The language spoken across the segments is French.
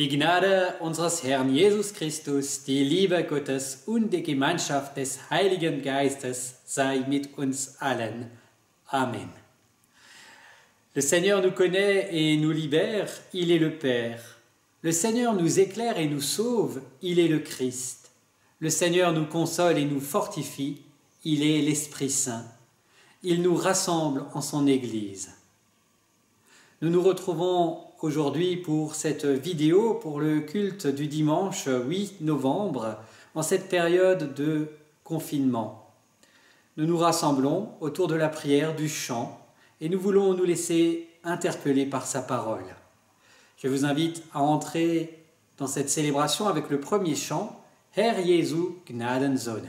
Die Gnade unseres Herrn Jesus Christus, die Liebe Gottes und die Gemeinschaft des Heiligen Geistes sei mit uns allen. Amen. Le Seigneur nous connaît et nous libère, il est le Père. Le Seigneur nous éclaire et nous sauve, il est le Christ. Le Seigneur nous console et nous fortifie, il est l'Esprit Saint. Il nous rassemble en son Église. Nous nous retrouvons aujourd'hui pour cette vidéo, pour le culte du dimanche 8 novembre, en cette période de confinement. Nous nous rassemblons autour de la prière, du chant, et nous voulons nous laisser interpeller par sa parole. Je vous invite à entrer dans cette célébration avec le premier chant, Herr Jesu Gnadensohn.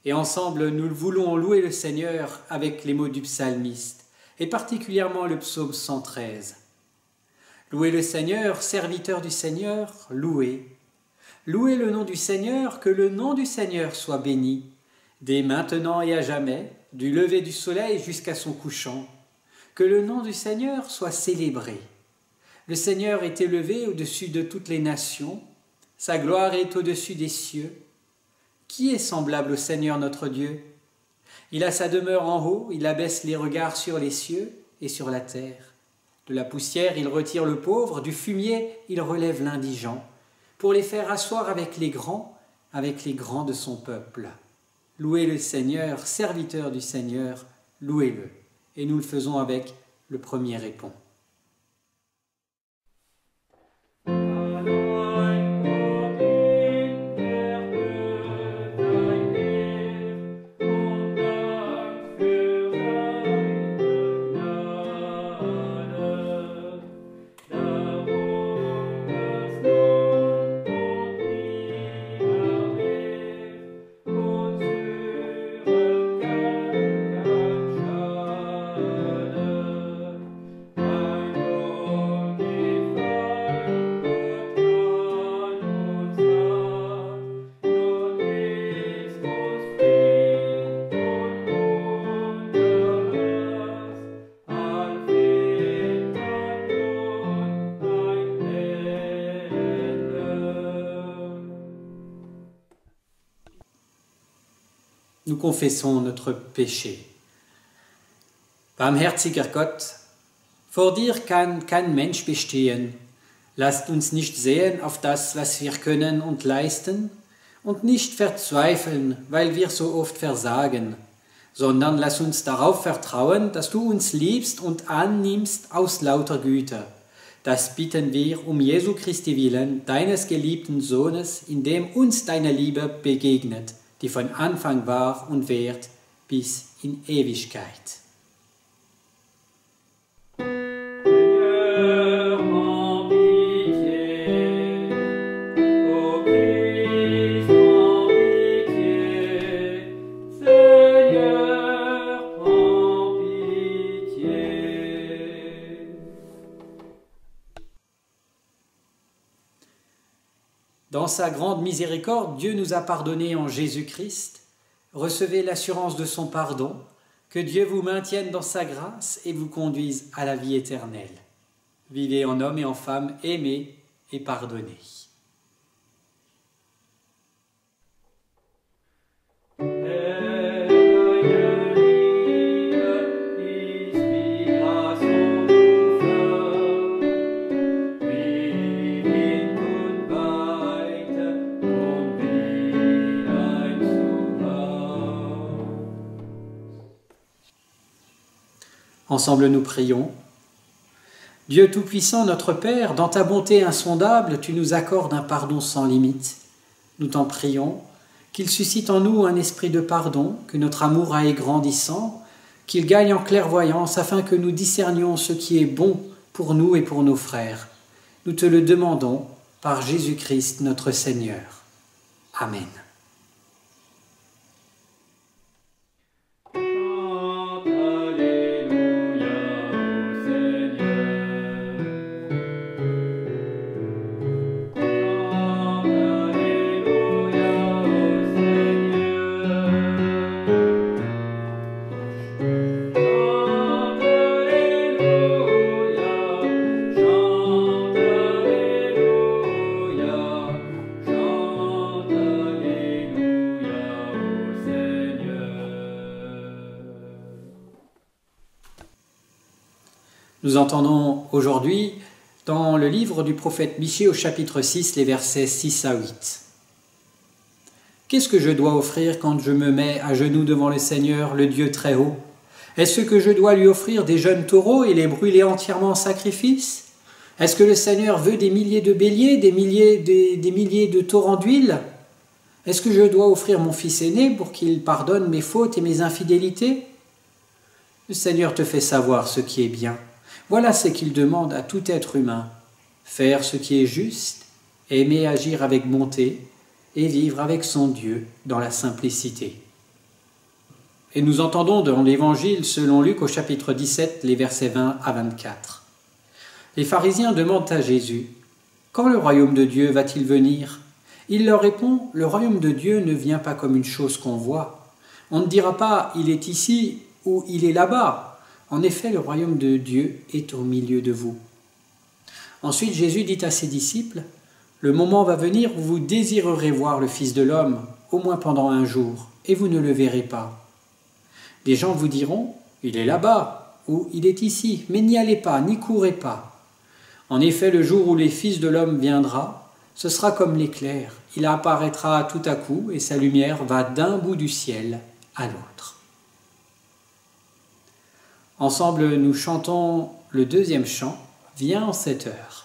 Et ensemble, nous voulons louer le Seigneur avec les mots du psalmiste, et particulièrement le psaume 113. Louez le Seigneur, serviteur du Seigneur, louez. Louez le nom du Seigneur, que le nom du Seigneur soit béni, dès maintenant et à jamais, du lever du soleil jusqu'à son couchant. Que le nom du Seigneur soit célébré. Le Seigneur est élevé au-dessus de toutes les nations, sa gloire est au-dessus des cieux. Qui est semblable au Seigneur notre Dieu? Il a sa demeure en haut, il abaisse les regards sur les cieux et sur la terre. De la poussière, il retire le pauvre, du fumier, il relève l'indigent, pour les faire asseoir avec les grands de son peuple. Louez le Seigneur, serviteur du Seigneur, louez-le. Et nous le faisons avec le premier répond. nous confessons notre péché. Barmherziger Gott, vor dir kann kein Mensch bestehen. Lasst uns nicht sehen auf das, was wir können und leisten, und nicht verzweifeln, weil wir so oft versagen, sondern lass uns darauf vertrauen, dass du uns liebst und annimmst aus lauter Güte. Das bitten wir um Jesu Christi willen, deines geliebten Sohnes, in dem uns deine Liebe begegnet, die von Anfang war und währt bis in Ewigkeit. Dans sa grande miséricorde, Dieu nous a pardonné en Jésus-Christ. Recevez l'assurance de son pardon. Que Dieu vous maintienne dans sa grâce et vous conduise à la vie éternelle. Vivez en homme et en femme aimés et pardonnés. Ensemble nous prions. Dieu Tout-Puissant, notre Père, dans ta bonté insondable, tu nous accordes un pardon sans limite. Nous t'en prions, qu'il suscite en nous un esprit de pardon, que notre amour aille grandissant, qu'il gagne en clairvoyance afin que nous discernions ce qui est bon pour nous et pour nos frères. Nous te le demandons par Jésus-Christ notre Seigneur. Amen. Nous entendons aujourd'hui dans le livre du prophète Michée au chapitre 6, les versets 6 à 8. Qu'est-ce que je dois offrir quand je me mets à genoux devant le Seigneur, le Dieu très haut? Est-ce que je dois lui offrir des jeunes taureaux et les brûler entièrement en sacrifice? Est-ce que le Seigneur veut des milliers de béliers, des milliers de torrents d'huile? Est-ce que je dois offrir mon fils aîné pour qu'il pardonne mes fautes et mes infidélités? Le Seigneur te fait savoir ce qui est bien. Voilà ce qu'il demande à tout être humain, faire ce qui est juste, aimer agir avec bonté et vivre avec son Dieu dans la simplicité. Et nous entendons dans l'Évangile selon Luc au chapitre 17, les versets 20 à 24. Les pharisiens demandent à Jésus, « Quand le royaume de Dieu va-t-il venir ?» Il leur répond, « Le royaume de Dieu ne vient pas comme une chose qu'on voit. On ne dira pas, il est ici ou il est là-bas. En effet, le royaume de Dieu est au milieu de vous. » Ensuite, Jésus dit à ses disciples, « Le moment va venir où vous désirerez voir le Fils de l'homme, au moins pendant un jour, et vous ne le verrez pas. Des gens vous diront, « Il est là-bas » ou « Il est ici », mais n'y allez pas, n'y courez pas. En effet, le jour où le Fils de l'homme viendra, ce sera comme l'éclair. Il apparaîtra tout à coup, et sa lumière va d'un bout du ciel à l'autre. » Ensemble, nous chantons le deuxième chant, « Viens en cette heure ».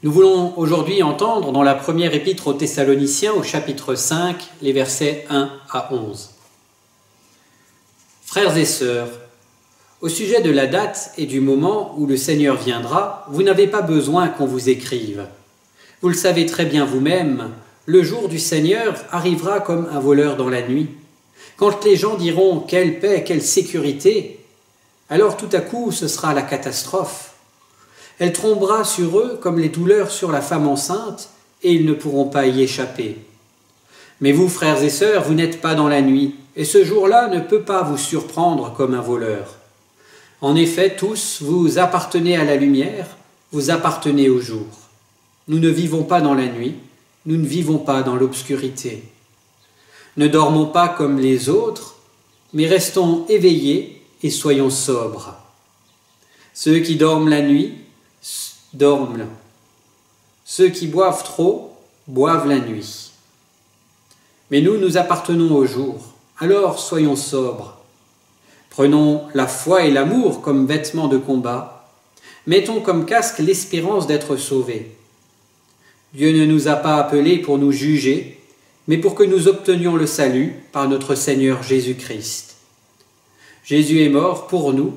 Nous voulons aujourd'hui entendre dans la première épître aux Thessaloniciens au chapitre 5, les versets 1 à 11. Frères et sœurs, au sujet de la date et du moment où le Seigneur viendra, vous n'avez pas besoin qu'on vous écrive. Vous le savez très bien vous-même, le jour du Seigneur arrivera comme un voleur dans la nuit. Quand les gens diront « quelle paix, quelle sécurité », alors tout à coup ce sera la catastrophe. Elle tombera sur eux comme les douleurs sur la femme enceinte, et ils ne pourront pas y échapper. Mais vous, frères et sœurs, vous n'êtes pas dans la nuit, et ce jour-là ne peut pas vous surprendre comme un voleur. En effet, tous, vous appartenez à la lumière, vous appartenez au jour. Nous ne vivons pas dans la nuit, nous ne vivons pas dans l'obscurité. Ne dormons pas comme les autres, mais restons éveillés et soyons sobres. Ceux qui dorment la nuit, dorment. Ceux qui boivent trop, boivent la nuit. Mais nous, nous appartenons au jour, alors soyons sobres. Prenons la foi et l'amour comme vêtements de combat. Mettons comme casque l'espérance d'être sauvés. Dieu ne nous a pas appelés pour nous juger, mais pour que nous obtenions le salut par notre Seigneur Jésus-Christ. Jésus est mort pour nous,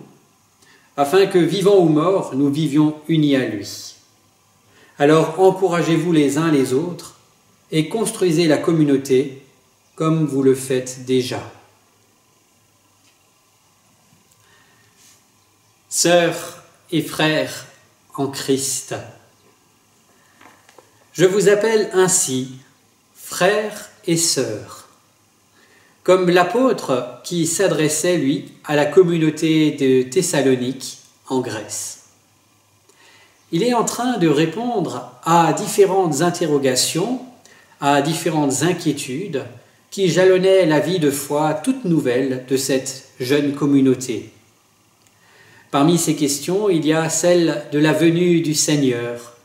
afin que, vivants ou morts, nous vivions unis à lui. Alors encouragez-vous les uns les autres et construisez la communauté comme vous le faites déjà. Sœurs et frères en Christ, je vous appelle ainsi, frères et sœurs, comme l'apôtre qui s'adressait, lui, à la communauté de Thessalonique en Grèce. Il est en train de répondre à différentes interrogations, à différentes inquiétudes qui jalonnaient la vie de foi toute nouvelle de cette jeune communauté. Parmi ces questions, il y a celle de la venue du Seigneur,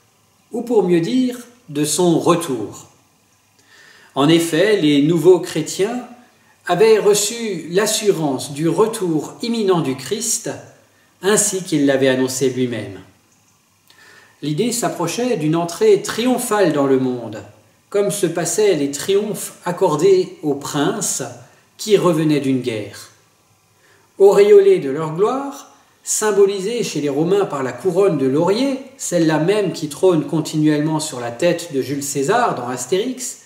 ou pour mieux dire, de son retour. En effet, les nouveaux chrétiens avaient reçu l'assurance du retour imminent du Christ, ainsi qu'il l'avait annoncé lui-même. L'idée s'approchait d'une entrée triomphale dans le monde, comme se passaient les triomphes accordés aux princes qui revenaient d'une guerre. Auréolés de leur gloire, symbolisée chez les Romains par la couronne de laurier, celle-là même qui trône continuellement sur la tête de Jules César dans Astérix,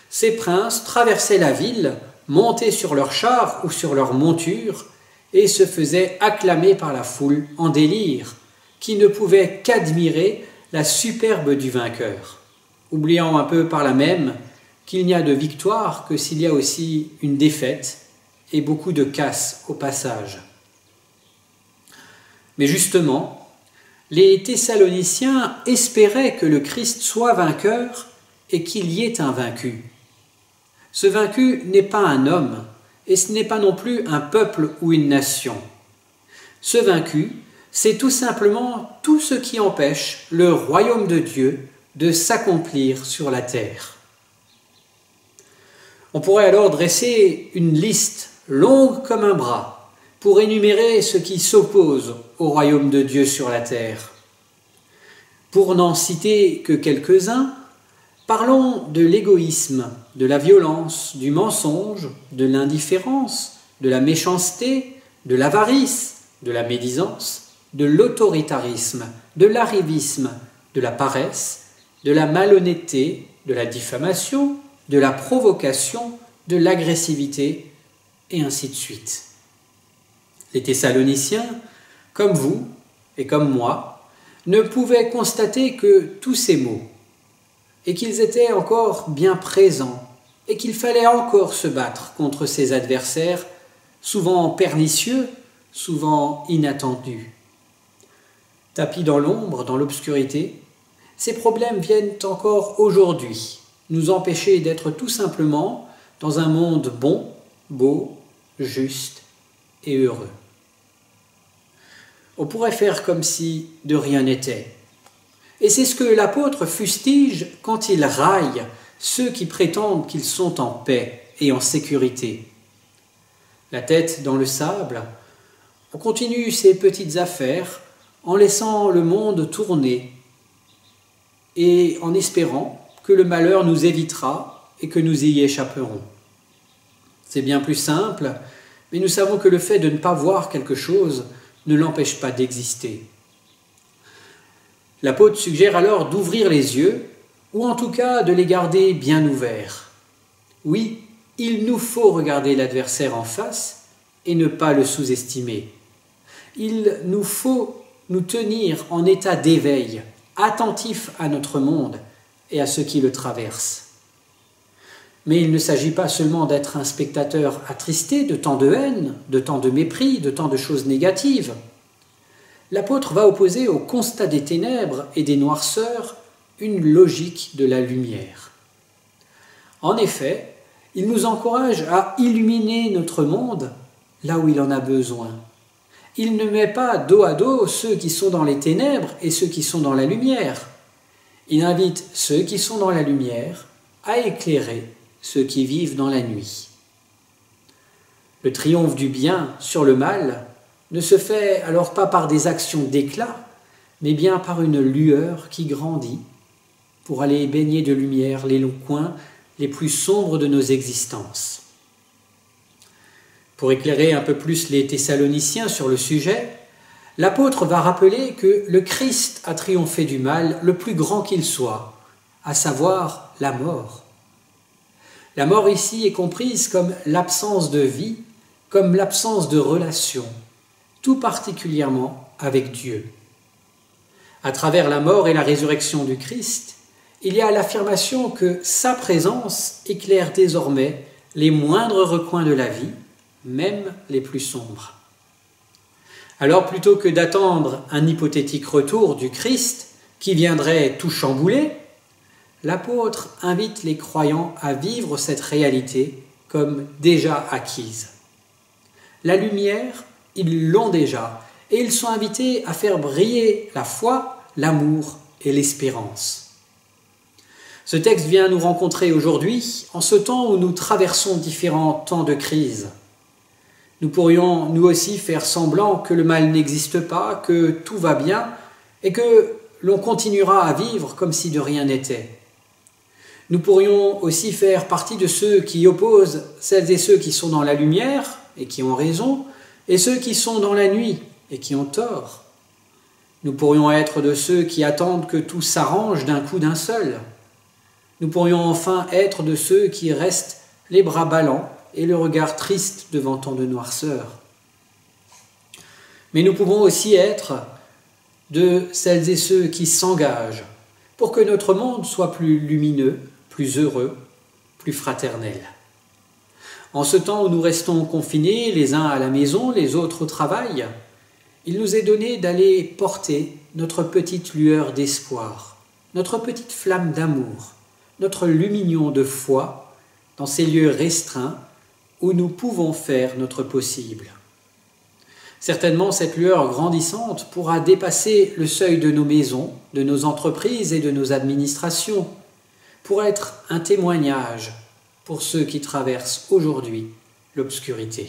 ces princes traversaient la ville, montés sur leurs chars ou sur leurs montures, et se faisaient acclamer par la foule en délire, qui ne pouvait qu'admirer la superbe du vainqueur, oubliant un peu par là même qu'il n'y a de victoire que s'il y a aussi une défaite et beaucoup de casse au passage. Mais justement, les Thessaloniciens espéraient que le Christ soit vainqueur et qu'il y ait un vaincu. Ce vaincu n'est pas un homme, et ce n'est pas non plus un peuple ou une nation. Ce vaincu, c'est tout simplement tout ce qui empêche le royaume de Dieu de s'accomplir sur la terre. On pourrait alors dresser une liste longue comme un bras pour énumérer ce qui s'oppose au royaume de Dieu sur la terre. Pour n'en citer que quelques-uns, parlons de l'égoïsme, de la violence, du mensonge, de l'indifférence, de la méchanceté, de l'avarice, de la médisance, de l'autoritarisme, de l'arrivisme, de la paresse, de la malhonnêteté, de la diffamation, de la provocation, de l'agressivité, et ainsi de suite. Les Thessaloniciens, comme vous et comme moi, ne pouvaient constater que tous ces maux, et qu'ils étaient encore bien présents, et qu'il fallait encore se battre contre ces adversaires, souvent pernicieux, souvent inattendus. Tapis dans l'ombre, dans l'obscurité, ces problèmes viennent encore aujourd'hui nous empêcher d'être tout simplement dans un monde bon, beau, juste et heureux. On pourrait faire comme si de rien n'était. Et c'est ce que l'apôtre fustige quand il raille ceux qui prétendent qu'ils sont en paix et en sécurité. La tête dans le sable, on continue ses petites affaires en laissant le monde tourner. et en espérant que le malheur nous évitera et que nous y échapperons. C'est bien plus simple, mais nous savons que le fait de ne pas voir quelque chose ne l'empêche pas d'exister. L'apôtre suggère alors d'ouvrir les yeux, ou en tout cas de les garder bien ouverts. Oui, il nous faut regarder l'adversaire en face et ne pas le sous-estimer. Il nous faut nous tenir en état d'éveil, attentifs à notre monde et à ceux qui le traversent. Mais il ne s'agit pas seulement d'être un spectateur attristé de tant de haine, de tant de mépris, de tant de choses négatives. L'apôtre va opposer au constat des ténèbres et des noirceurs une logique de la lumière. En effet, il nous encourage à illuminer notre monde là où il en a besoin. Il ne met pas dos à dos ceux qui sont dans les ténèbres et ceux qui sont dans la lumière. Il invite ceux qui sont dans la lumière à éclairer ceux qui vivent dans la nuit. Le triomphe du bien sur le mal ne se fait alors pas par des actions d'éclat, mais bien par une lueur qui grandit pour aller baigner de lumière les longs coins les plus sombres de nos existences. Pour éclairer un peu plus les Thessaloniciens sur le sujet, l'apôtre va rappeler que le Christ a triomphé du mal le plus grand qu'il soit, à savoir la mort. La mort ici est comprise comme l'absence de vie, comme l'absence de relation, tout particulièrement avec Dieu. À travers la mort et la résurrection du Christ, il y a l'affirmation que sa présence éclaire désormais les moindres recoins de la vie, même les plus sombres. Alors plutôt que d'attendre un hypothétique retour du Christ qui viendrait tout chambouler, l'apôtre invite les croyants à vivre cette réalité comme déjà acquise. La lumière, ils l'ont déjà, et ils sont invités à faire briller la foi, l'amour et l'espérance. Ce texte vient nous rencontrer aujourd'hui, en ce temps où nous traversons différents temps de crise. Nous pourrions nous aussi faire semblant que le mal n'existe pas, que tout va bien, et que l'on continuera à vivre comme si de rien n'était. Nous pourrions aussi faire partie de ceux qui opposent celles et ceux qui sont dans la lumière et qui ont raison, et ceux qui sont dans la nuit et qui ont tort. Nous pourrions être de ceux qui attendent que tout s'arrange d'un coup d'un seul. Nous pourrions enfin être de ceux qui restent les bras ballants et le regard triste devant tant de noirceur. Mais nous pouvons aussi être de celles et ceux qui s'engagent pour que notre monde soit plus lumineux, plus heureux, plus fraternel. En ce temps où nous restons confinés, les uns à la maison, les autres au travail, il nous est donné d'aller porter notre petite lueur d'espoir, notre petite flamme d'amour, notre lumignon de foi dans ces lieux restreints où nous pouvons faire notre possible. Certainement, cette lueur grandissante pourra dépasser le seuil de nos maisons, de nos entreprises et de nos administrations, pour être un témoignage pour ceux qui traversent aujourd'hui l'obscurité.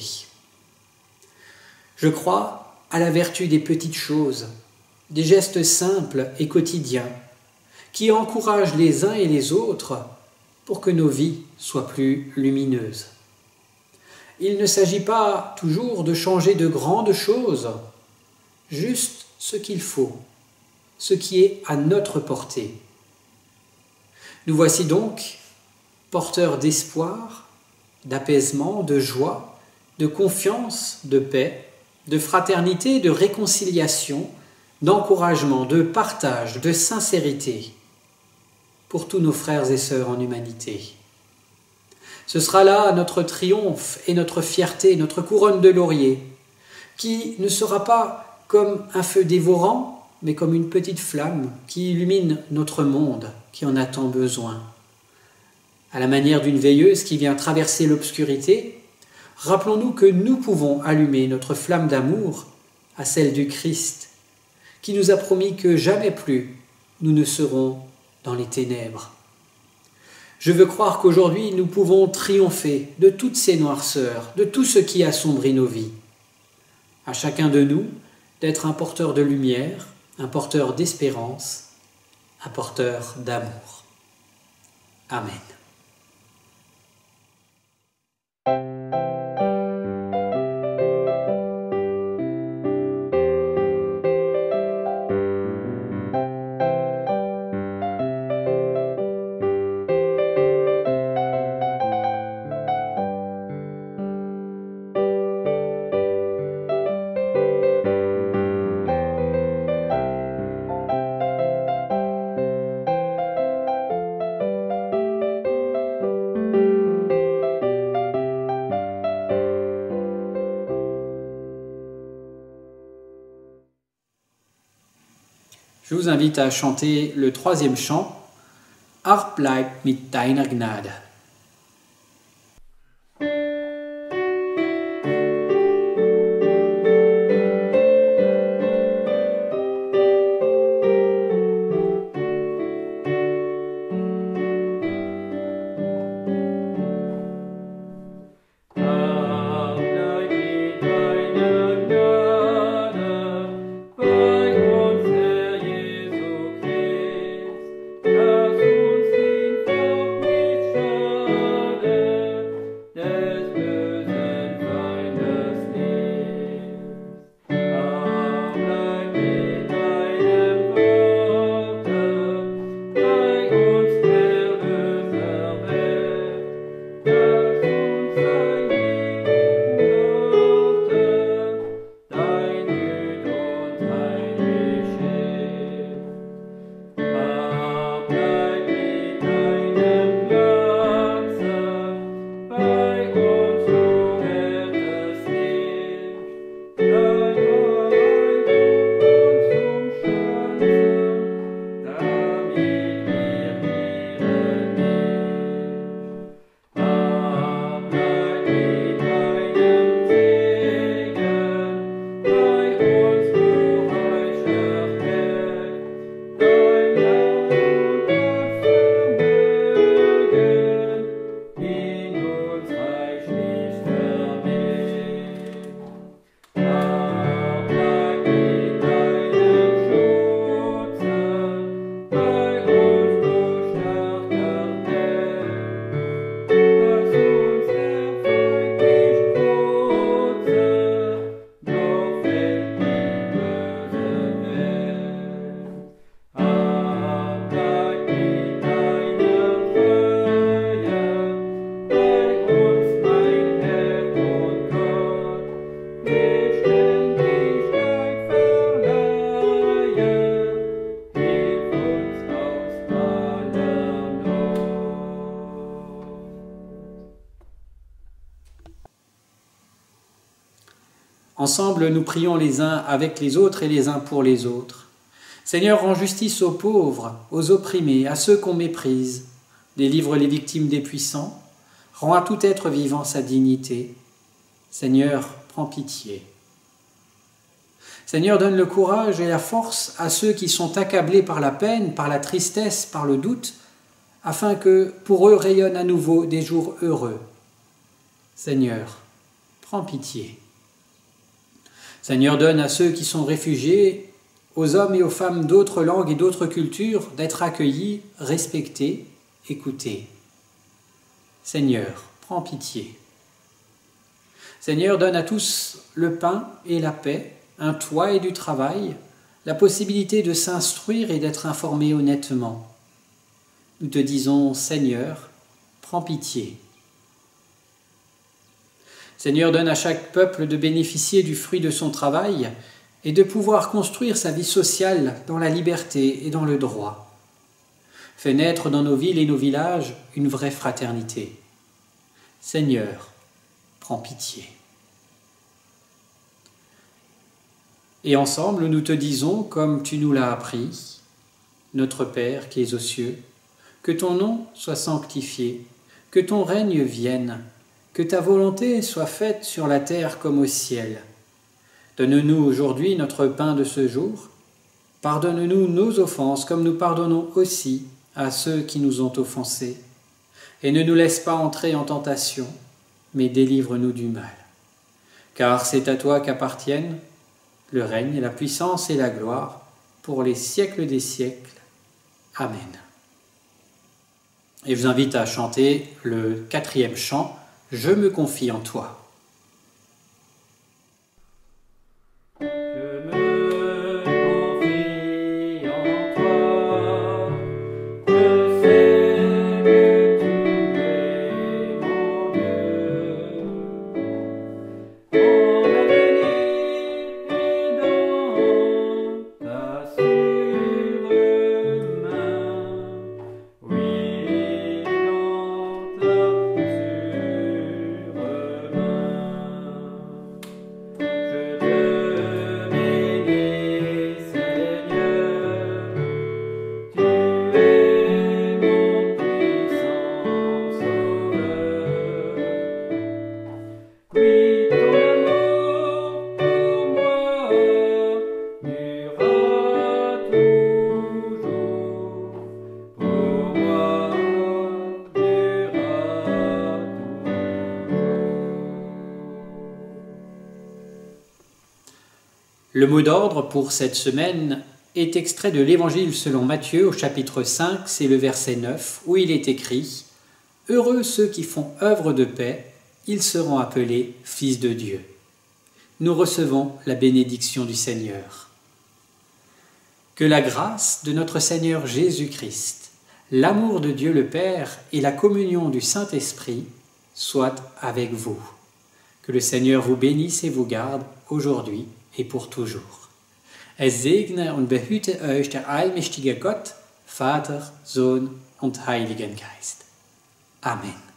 Je crois à la vertu des petites choses, des gestes simples et quotidiens, qui encouragent les uns et les autres pour que nos vies soient plus lumineuses. Il ne s'agit pas toujours de changer de grandes choses, juste ce qu'il faut, ce qui est à notre portée. Nous voici donc porteurs d'espoir, d'apaisement, de joie, de confiance, de paix, de fraternité, de réconciliation, d'encouragement, de partage, de sincérité pour tous nos frères et sœurs en humanité. Ce sera là notre triomphe et notre fierté, notre couronne de laurier, qui ne sera pas comme un feu dévorant, mais comme une petite flamme qui illumine notre monde qui en a tant besoin. À la manière d'une veilleuse qui vient traverser l'obscurité, rappelons-nous que nous pouvons allumer notre flamme d'amour à celle du Christ, qui nous a promis que jamais plus nous ne serons dans les ténèbres. Je veux croire qu'aujourd'hui nous pouvons triompher de toutes ces noirceurs, de tout ce qui assombrit nos vies. À chacun de nous d'être un porteur de lumière, un porteur d'espérance, apporteur d'amour. Amen. Je vous invite à chanter le 3e chant, Ach bleib mit deiner Gnade. Ensemble, nous prions les uns avec les autres et les uns pour les autres. Seigneur, rends justice aux pauvres, aux opprimés, à ceux qu'on méprise. Délivre les victimes des puissants. Rends à tout être vivant sa dignité. Seigneur, prends pitié. Seigneur, donne le courage et la force à ceux qui sont accablés par la peine, par la tristesse, par le doute, afin que pour eux rayonnent à nouveau des jours heureux. Seigneur, prends pitié. Seigneur, donne à ceux qui sont réfugiés, aux hommes et aux femmes d'autres langues et d'autres cultures, d'être accueillis, respectés, écoutés. Seigneur, prends pitié. Seigneur, donne à tous le pain et la paix, un toit et du travail, la possibilité de s'instruire et d'être informés honnêtement. Nous te disons, Seigneur, prends pitié. Seigneur, donne à chaque peuple de bénéficier du fruit de son travail et de pouvoir construire sa vie sociale dans la liberté et dans le droit. Fais naître dans nos villes et nos villages une vraie fraternité. Seigneur, prends pitié. Et ensemble, nous te disons, comme tu nous l'as appris, Notre Père qui es aux cieux, que ton nom soit sanctifié, que ton règne vienne, que ta volonté soit faite sur la terre comme au ciel. Donne-nous aujourd'hui notre pain de ce jour. Pardonne-nous nos offenses comme nous pardonnons aussi à ceux qui nous ont offensés. Et ne nous laisse pas entrer en tentation, mais délivre-nous du mal. Car c'est à toi qu'appartiennent le règne, la puissance et la gloire pour les siècles des siècles. Amen. Et je vous invite à chanter le 4e chant « Je me confie en toi ». Le mot d'ordre pour cette semaine est extrait de l'Évangile selon Matthieu au chapitre 5, c'est le verset 9, où il est écrit « Heureux ceux qui font œuvre de paix, ils seront appelés fils de Dieu. » Nous recevons la bénédiction du Seigneur. Que la grâce de notre Seigneur Jésus-Christ, l'amour de Dieu le Père et la communion du Saint-Esprit soient avec vous. Que le Seigneur vous bénisse et vous garde aujourd'hui et pour toujours. Es segne und behüte euch der allmächtige Gott, Vater, Sohn und Heiligen Geist. Amen.